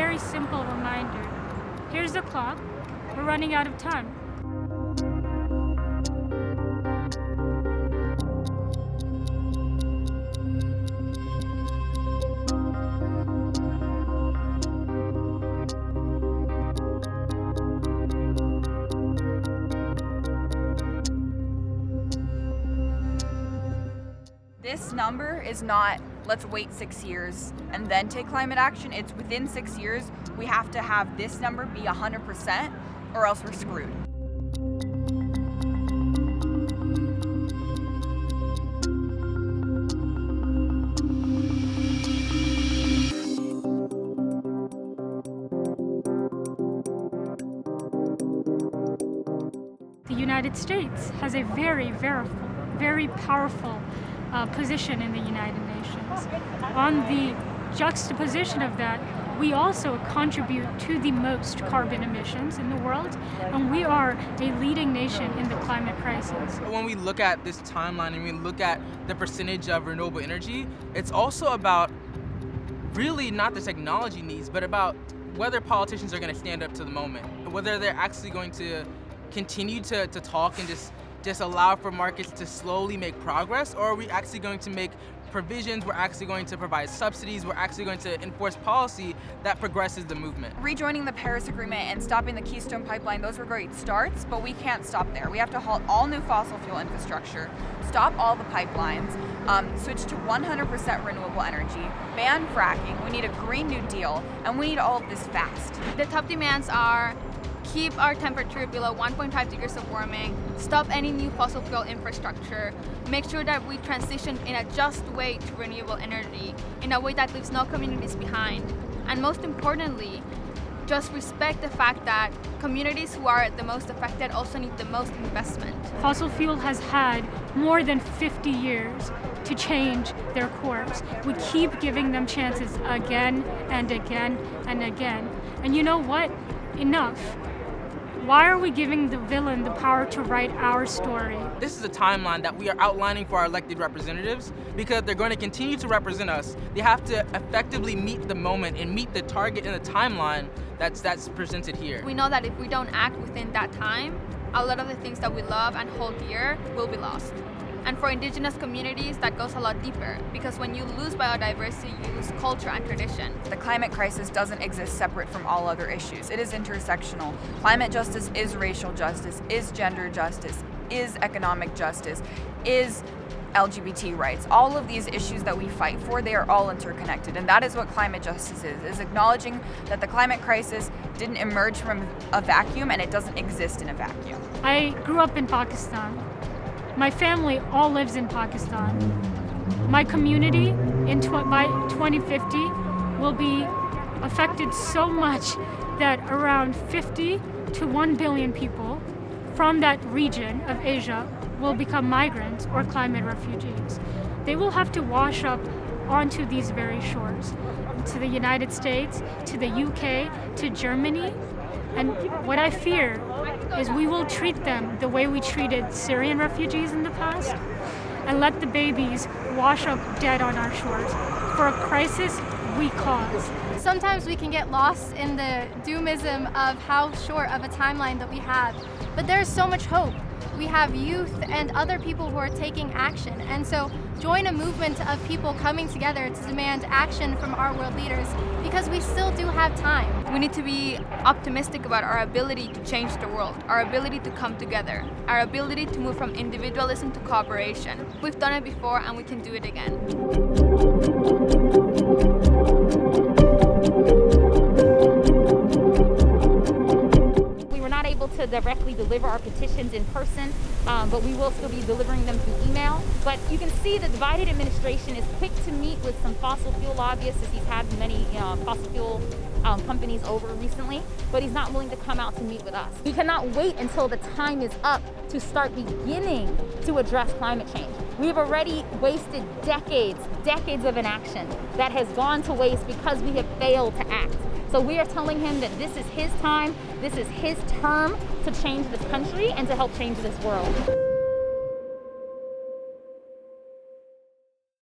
very simple reminder. Here's the clock. We're running out of time. This number is not, let's wait 6 years and then take climate action. It's within 6 years, we have to have this number be 100% or else we're screwed. The United States has a very powerful position in the United Nations. On the juxtaposition of that, we also contribute to the most carbon emissions in the world, and we are a leading nation in the climate crisis. When we look at this timeline and we look at the percentage of renewable energy, it's also about really not the technology needs, but about whether politicians are going to stand up to the moment, whether they're actually going to continue to talk and just allow for markets to slowly make progress, or are we actually going to make provisions, we're actually going to provide subsidies, we're actually going to enforce policy that progresses the movement. Rejoining the Paris Agreement and stopping the Keystone Pipeline, those were great starts, but we can't stop there. We have to halt all new fossil fuel infrastructure, stop all the pipelines, switch to 100% renewable energy, ban fracking, we need a Green New Deal, and we need all of this fast. The top demands are keep our temperature below 1.5 degrees of warming, stop any new fossil fuel infrastructure, make sure that we transition in a just way to renewable energy, in a way that leaves no communities behind, and most importantly, just respect the fact that communities who are the most affected also need the most investment. Fossil fuel has had more than 50 years to change their course. We keep giving them chances again and again and again. And you know what? Enough. Why are we giving the villain the power to write our story? This is a timeline that we are outlining for our elected representatives because they're going to continue to represent us. They have to effectively meet the moment and meet the target in the timeline that's presented here. We know that if we don't act within that time, a lot of the things that we love and hold dear will be lost. And for Indigenous communities, that goes a lot deeper, because when you lose biodiversity, you lose culture and tradition. The climate crisis doesn't exist separate from all other issues. It is intersectional. Climate justice is racial justice, is gender justice, is economic justice, is LGBT rights. All of these issues that we fight for, they are all interconnected, and that is what climate justice is acknowledging that the climate crisis didn't emerge from a vacuum and it doesn't exist in a vacuum. I grew up in Pakistan. My family all lives in Pakistan. My community by 2050 will be affected so much that around 50 to 1 billion people from that region of Asia will become migrants or climate refugees. They will have to wash up onto these very shores, to the United States, to the UK, to Germany. And what I fear is we will treat them the way we treated Syrian refugees in the past and let the babies wash up dead on our shores for a crisis we caused. Sometimes we can get lost in the doomism of how short of a timeline that we have, but there's so much hope. We have youth and other people who are taking action, and so join a movement of people coming together to demand action from our world leaders, because we still do have time. We need to be optimistic about our ability to change the world, our ability to come together, our ability to move from individualism to cooperation. We've done it before and we can do it again. To directly deliver our petitions in person, but we will still be delivering them through email. But you can see the Biden administration is quick to meet with some fossil fuel lobbyists, as he's had many fossil fuel companies over recently, but he's not willing to come out to meet with us. We cannot wait until the time is up to start beginning to address climate change. We've already wasted decades of inaction that has gone to waste because we have failed to act. So we are telling him that this is his time, this is his term to change this country and to help change this world.